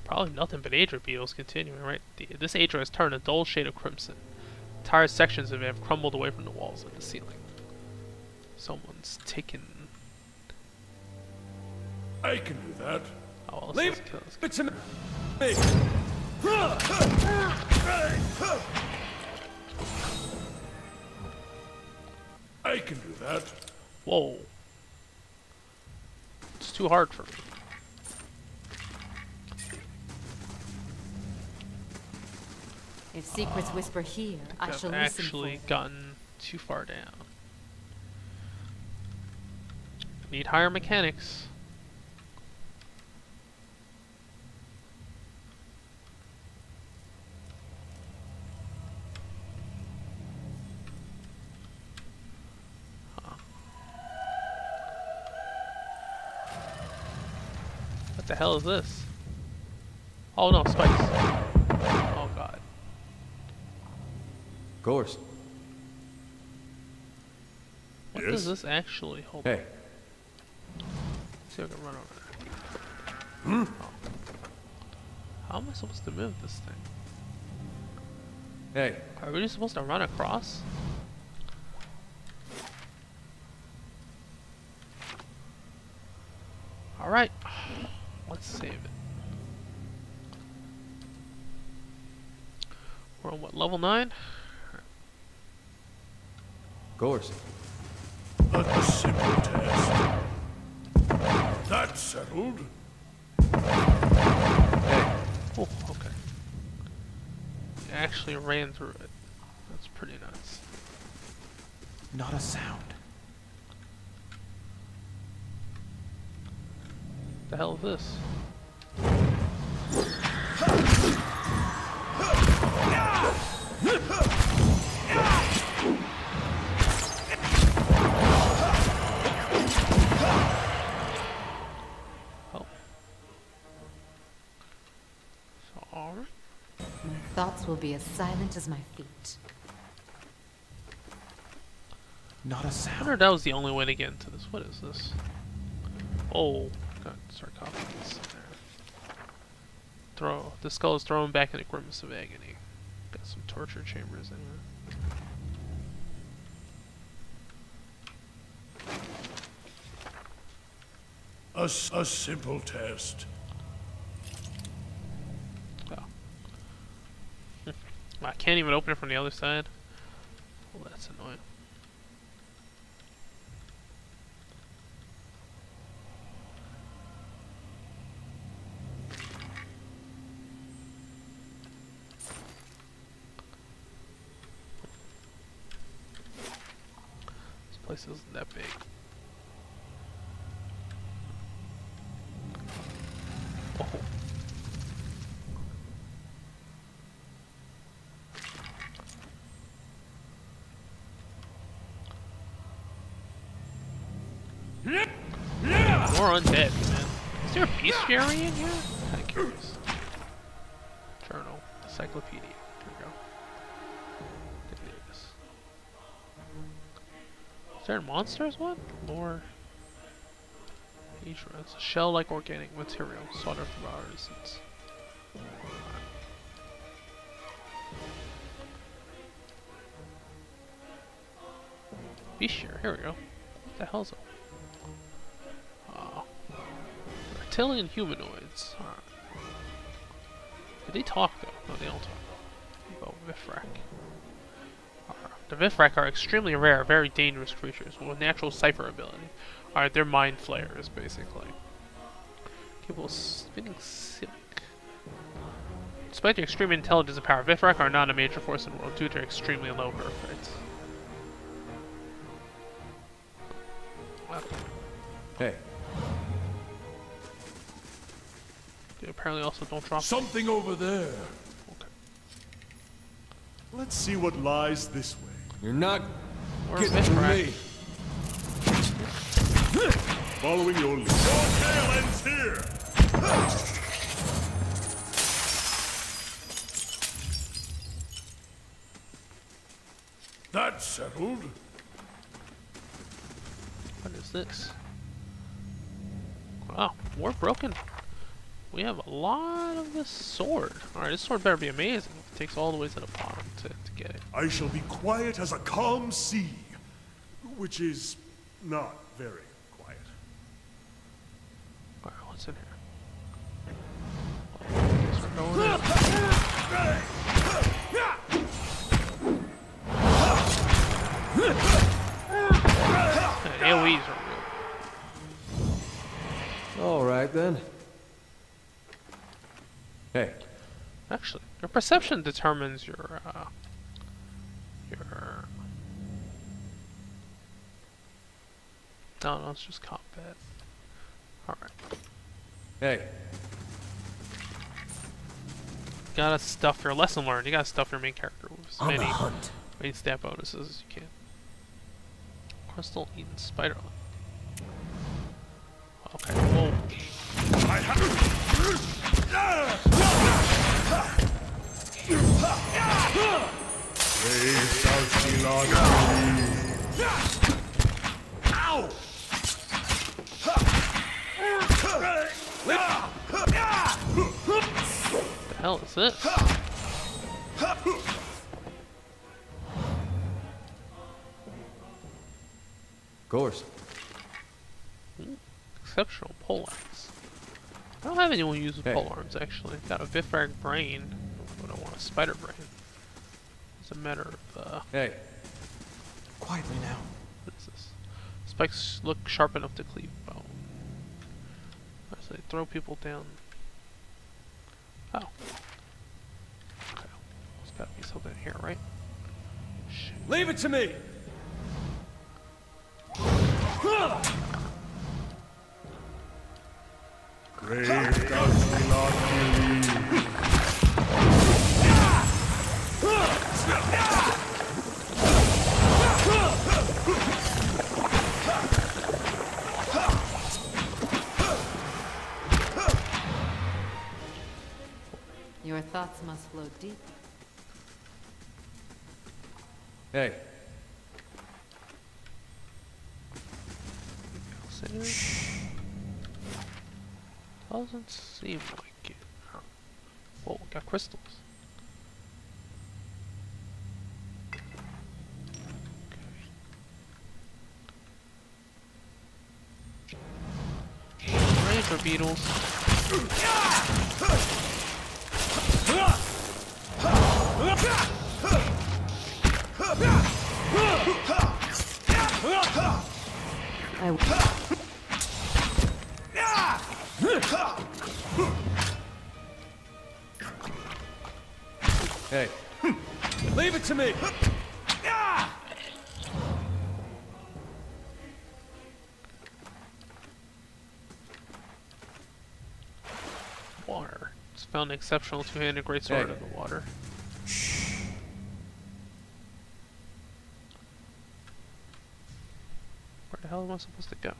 Probably nothing but Adra beetles continuing, right? This Adra has turned a dull shade of crimson. Entire sections of it have crumbled away from the walls and the ceiling. Someone's taken... I can do that. Oh, well, Leave let's kill this it to me! I can do that. Whoa. It's too hard for me. If secrets whisper here, I I've shall listen actually for them. gotten too far down. Need higher mechanics. Huh. What the hell is this? Oh no, spikes. Oh god. Of course. What Yes? does this actually hold? Hey. See if I can run over there. Oh. How am I supposed to move this thing? Hey. Are we just supposed to run across? Alright. Let's save it. We're on what, level 9? Of course. A simple test. That's settled. Hey. Oh, okay. I actually ran through it. It's pretty nuts. Not a sound. The hell is this? Oh. Sorry. My thoughts will be as silent as my feet. Not a I sound. wonder if that was the only way to get into this. What is this? Oh, got sarcophagus in there. The skull is thrown back in a grimace of agony. Got some torture chambers in here. A simple test. Oh. I can't even open it from the other side. Well, that's annoying. This place isn't that big. Oh. More undead, man. Is there a bestiary in here? Kinda curious. Journal. Encyclopedia. Here we go. There it is. Is there a monsters one? Or It's a shell-like organic material sought after by artisans. Bestiary, here we go. What the hell's it? Reptilian humanoids. Did they talk though? No, they don't talk. About Vifrak. The Vifrak are extremely rare, very dangerous creatures with natural cipher ability. Alright, they're mind flayers, basically. Capable of spinning silk. Despite their extreme intelligence and power, Vifrak are not a major force in the world due to their extremely low birth rates. Hey. They apparently also don't drop Something over there. Okay. Let's see what lies this way. You're not Where's getting through Vifrak? me. Following your lead. Your tail ends here! That's settled. What is this? Wow, we're broken. We have a lot of this sword. Alright, this sword better be amazing. It takes all the way to the bottom to get it. I shall be quiet as a calm sea, which is not very quiet. Alright, what's in here? Oh, guess we're going in. AoEs are real. Alright then. Hey. Actually, your perception determines your no, it's just combat. Alright. Hey. Gotta stuff your lesson learned. You gotta stuff your main character with as On the many hunt. main stat bonuses as you can. Crystal eaten spider. Okay, whoa. I have... Ow! What the hell is this? Of course. Exceptional pole arms. I don't have anyone who uses Hey. pole arms actually. Got a Vifrak brain, but I want a spider brain. It's a matter of Hey. Quietly now. what is this? Spikes look sharp enough to cleave bone. As they throw people down. Oh. Okay. There's gotta be something here, right? Leave it to me! Grave does not believe. Your thoughts must flow deep. Hey, Doesn't seem like it. Whoa, we got crystals. Razor beetles. hey. Leave it to me! Water. It's found an exceptional two-handed greatsword in the water. Where the hell am I supposed to go?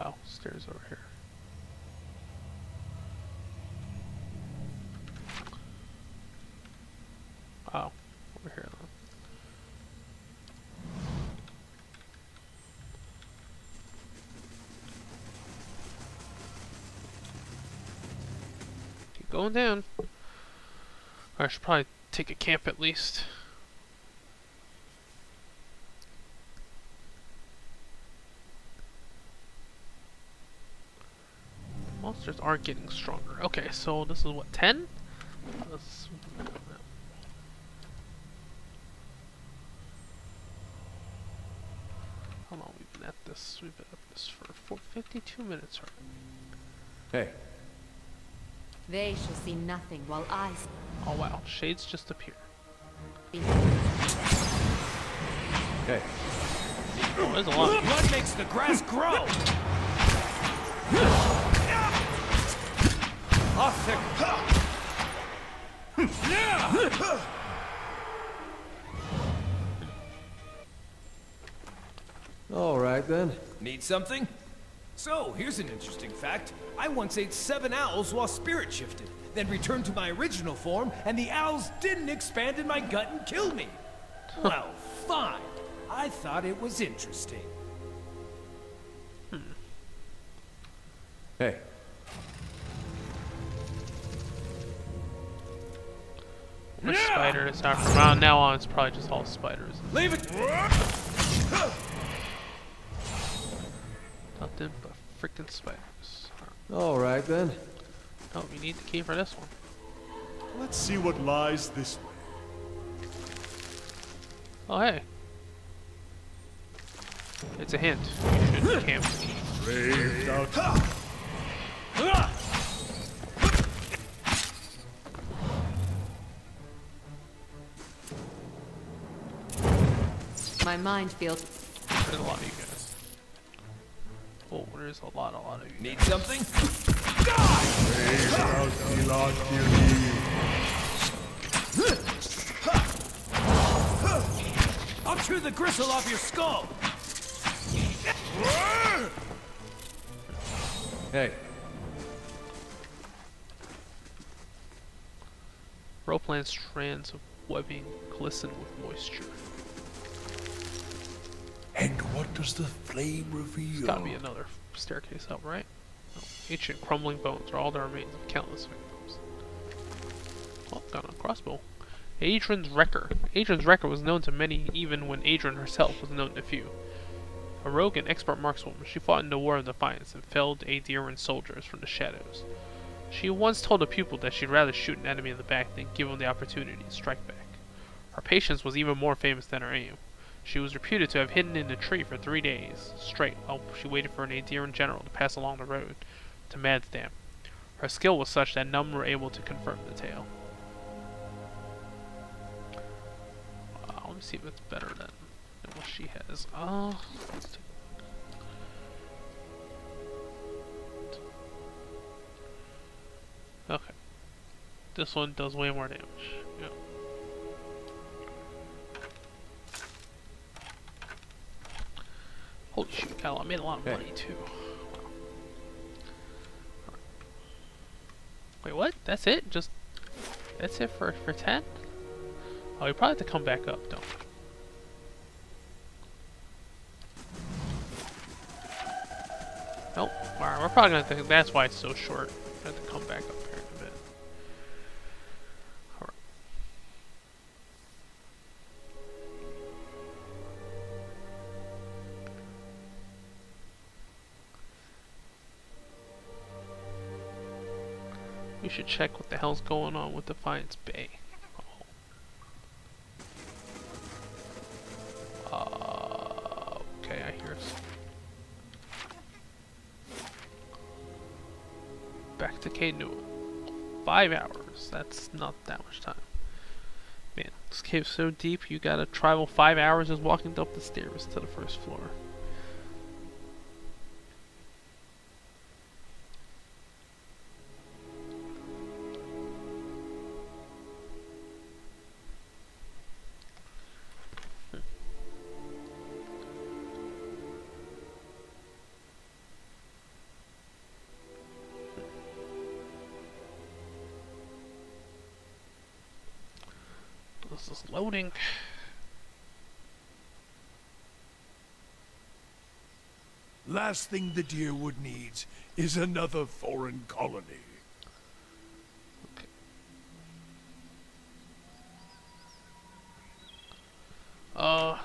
Oh, stairs over here. Oh, over here though. Keep going down. I should probably take a camp at least. Monsters are getting stronger. Okay, so this is what, 10? How long we've been at this? We've been at this for 52 minutes. Hey, They shall see nothing while I Oh wow, shades just appear. see. hey. Oh, there's a lot. Blood makes the grass grow! All right then. Need something? So, here's an interesting fact. I once ate 7 owls while spirit shifted, then returned to my original form, and the owls didn't expand in my gut and kill me. Well, fine. I thought it was interesting. Hey, There's spiders. From around now on, it's probably just all spiders. leave it! Nothing but freaking spiders. All right then. Oh, we need the key for this one. Let's see what lies this way. Oh, hey. It's a hint. You should camp. Grave does. My mind feels. There's a lot of you guys. Oh, there's a lot of you. Need something? Grave does not believe. I'll chew the gristle off your skull! Hey, Ropeland strands of webbing glisten with moisture. And what does the flame reveal? There's gotta be another staircase up, right? No. Ancient crumbling bones are all the remains of countless victims. Oh, got a crossbow. Adrian's Wrecker. Adrian's Wrecker was known to many even when Adrian herself was known to few. A rogue and expert markswoman, she fought in the War of Defiance and felled Aediran soldiers from the shadows. She once told a pupil that she'd rather shoot an enemy in the back than give him the opportunity to strike back. Her patience was even more famous than her aim. She was reputed to have hidden in a tree for 3 days straight while she waited for an Aediran general to pass along the road to Madsdam. Her skill was such that none were able to confirm the tale. Let me see if it's better than what she has. Let's take a look. Okay. This one does way more damage. Yeah. Holy shoot, I made a lot of money too. Wow. Wait, what? That's it? That's it for 10? Oh, you probably have to come back up, don't you? Nope. Alright, we're probably gonna have to, that's why it's so short. I have to come back up here in a bit. Alright. We should check what the hell's going on with Defiance Bay. Okay, I hear us. Back to Canoe. 5 hours. That's not that much time. Man, this cave's so deep, you gotta travel 5 hours just walking up the stairs to the first floor. This is loading. Last thing the Deerwood needs is another foreign colony. Okay.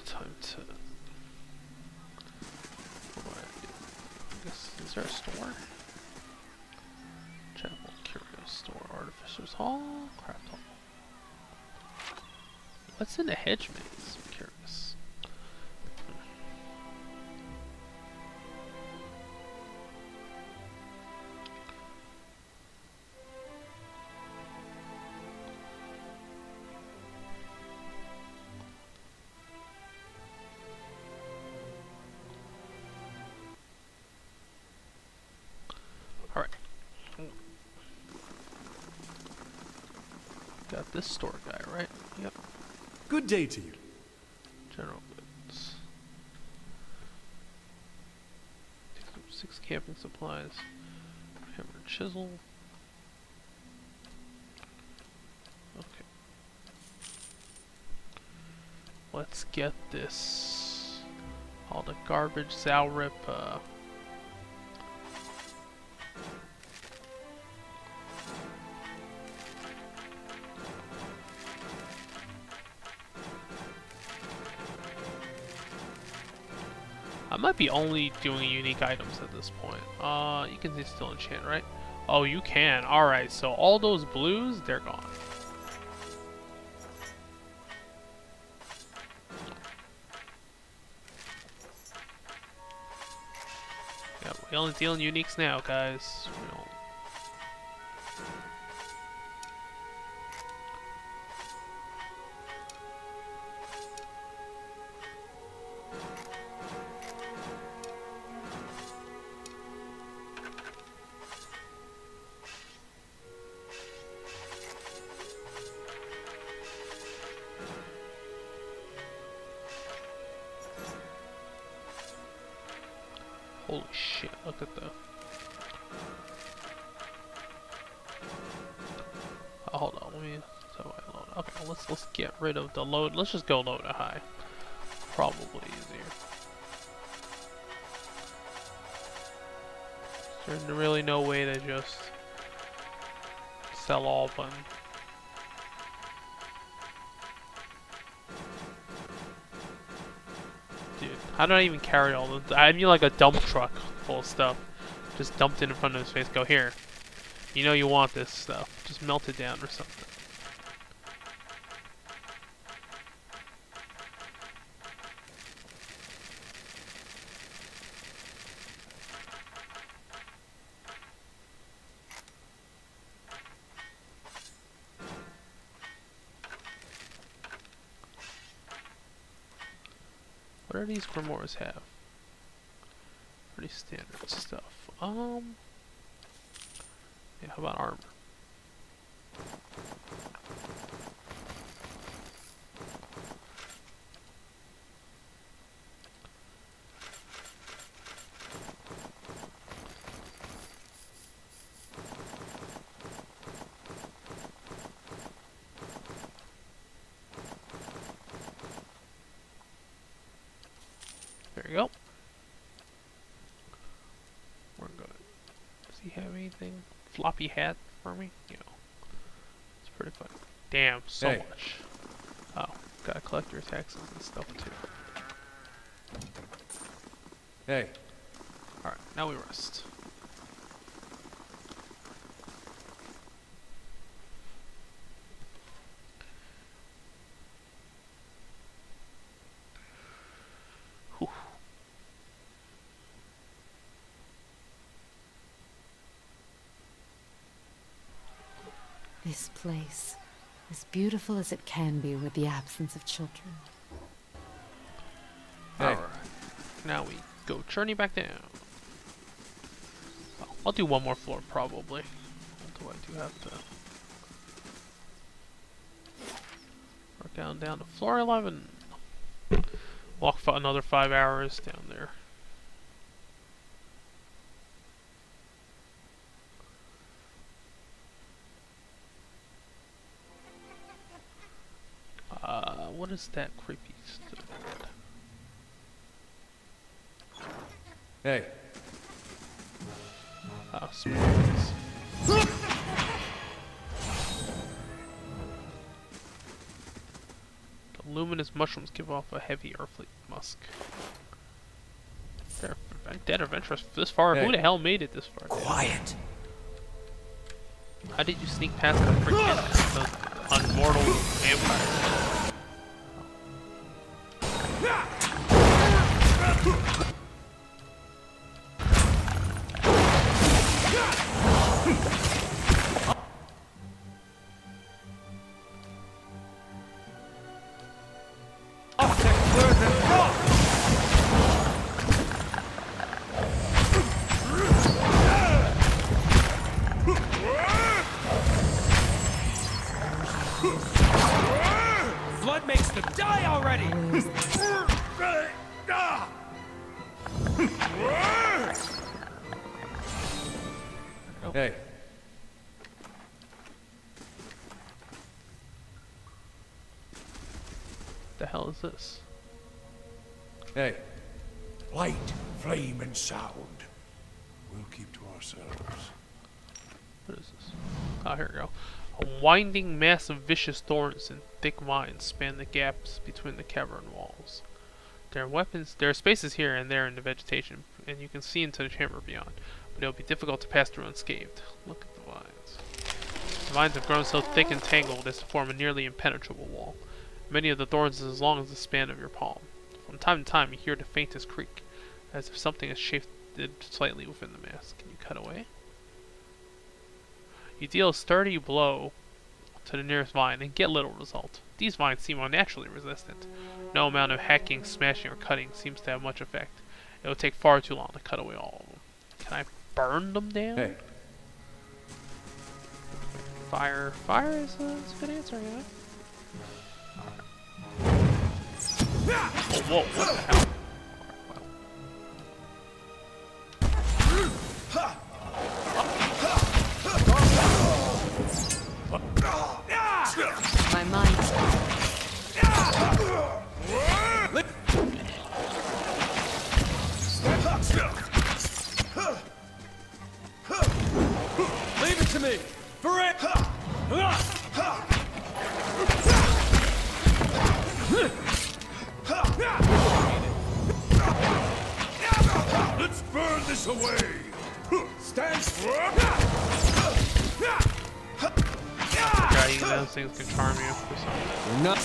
Time to. What do I do? I guess, is there a store? Chapel, Curio Store, Artificer's Hall, Craft Hall. What's in the hedge maze? I'm curious. Alright. Got this store guy, right? Yep. Good day to you. General goods. 6 camping supplies. Hammer and chisel. Okay. Let's get this. All the garbage, Zalrip, I might be only doing unique items at this point. You can still enchant, right? Oh, you can. Alright, so all those blues, they're gone. Yeah, we only deal in uniques now, guys. We don't. Holy shit, look at the... Oh, hold on, let me... So I load... Okay, let's get rid of the load. Let's just go low to high. Probably easier. There's really no way to just... sell all of them. Dude, how did I even carry all this? I need like a dump truck full of stuff. Just dumped it in front of his face. Go here. You know you want this stuff. Just melt it down or something. What do these grimoires have? Pretty standard stuff. Yeah, how about armor? There you go. We're good. Does he have anything? Floppy hat for me? You know, it's pretty fun. Damn, so Hey. much. Oh, gotta collect your taxes and stuff too. Hey, Alright, now we rest. Whew. This place, as beautiful as it can be with the absence of children. Hey. Alright, now we go journey back down. Well, I'll do one more floor probably. Although I do have to work down to floor 11. Walk for another 5 hours down there. What is that creepy stuff? hey, Oh, spirits. The luminous mushrooms give off a heavy earthly musk. They're dead adventurous this far. Hey. Who the hell made it this far? Quiet. How did you sneak past the freaking unmortal vampire? Blood makes them die already! hey. The hell is this? Hey, Light, flame, and sound. We'll keep to ourselves. What is this? Oh, here we go. A winding mass of vicious thorns and thick vines span the gaps between the cavern walls. There are spaces here and there in the vegetation, and you can see into the chamber beyond, but it will be difficult to pass through unscathed. Look at the vines. The vines have grown so thick and tangled as to form a nearly impenetrable wall. Many of the thorns are as long as the span of your palm. From time to time, you hear the faintest creak, as if something is shifted slightly within the mass. Can you cut away? You deal a sturdy blow to the nearest vine and get little result. These vines seem unnaturally resistant. No amount of hacking, smashing, or cutting seems to have much effect. It will take far too long to cut away all of them. Can I burn them down? hey. Fire is a good answer, yeah. Oh, whoa, what the hell? My mind. Leave it to me! For it! Let's burn this away! Stand God, those things can charm you for some reason. We're not.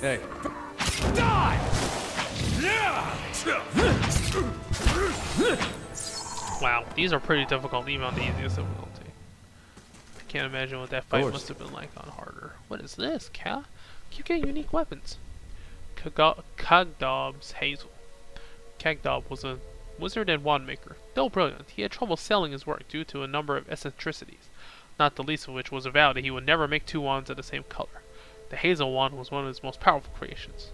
Hey, Die! Wow, these are pretty difficult even on the easiest difficulty. Can't imagine what that fight must have been like on harder. What is this, Cal? You get unique weapons. Cagdob's Hazel. Cagdob was a wizard and wand maker. Though brilliant, he had trouble selling his work due to a number of eccentricities, not the least of which was a vow that he would never make two wands of the same color. The Hazel wand was one of his most powerful creations.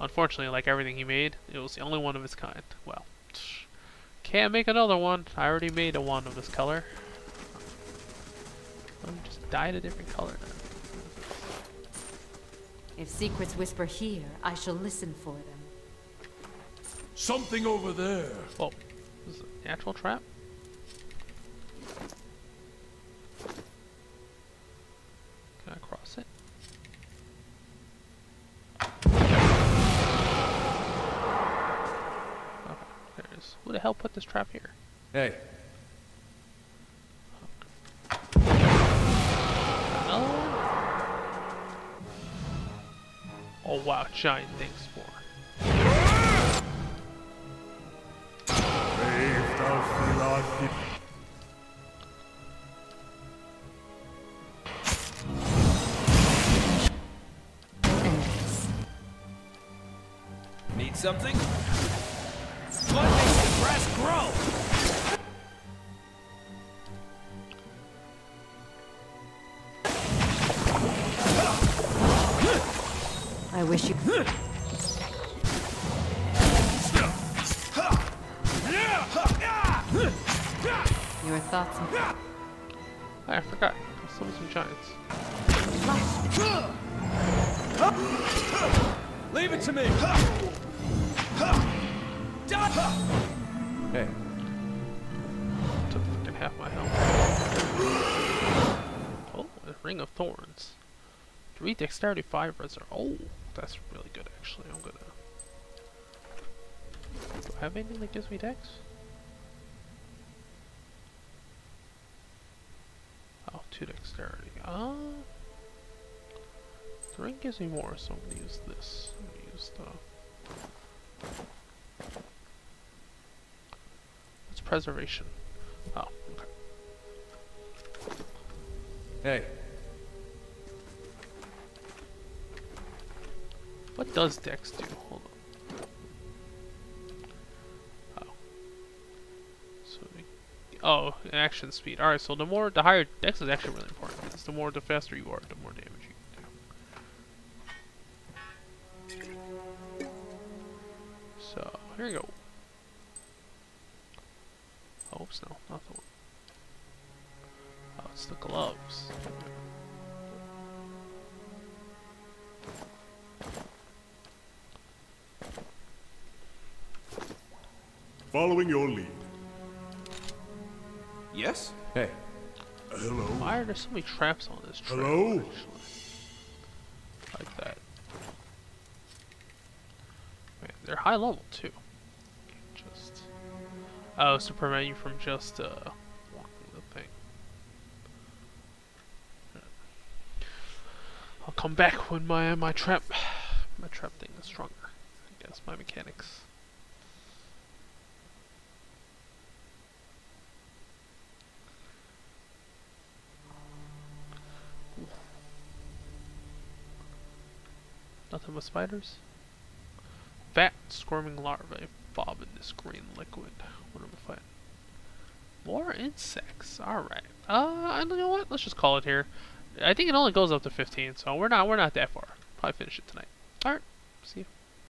Unfortunately, like everything he made, it was the only one of its kind. Well, can't make another one. I already made a wand of this color. Let me just dye it a different color now. If secrets whisper here, I shall listen for them. Something over there. Oh, this is a natural trap? Can I cross it? Okay, there it is. Who the hell put this trap here? Hey. Oh wow, giant things more. Need something? What makes the grass grow? I wish you... Your thoughts... I forgot. There's still some giants. Leave it to me. Hey. Took fucking half my health. Oh, a ring of thorns. 3 dexterity, 5 reserve. Oh, that's really good actually. I'm gonna... Do I have anything that gives me dex? Oh, 2 dexterity. The ring gives me more, so I'm gonna use this. I'm gonna use the... What's preservation? Oh, okay. Hey. What does dex do? Hold on. Oh. So oh, action speed. Alright, so the higher dex is actually really important, because the faster you are, the more damage you can do. So, here we go. Oops, no, not the one. Oh, it's the gloves. Following your lead. Yes? Hey. Hello? Why are there so many traps on this trail? Hello? Actually? Like that. Man, they're high level too. Just... Oh, it's to prevent you from just walking the thing. I'll come back when my trap thing is stronger. I guess my mechanics. Nothing but spiders? Fat, squirming larvae bob in this green liquid. What am I fighting? More insects. Alright. You know what? Let's just call it here. I think it only goes up to 15, so we're not that far. Probably finish it tonight. Alright. See you.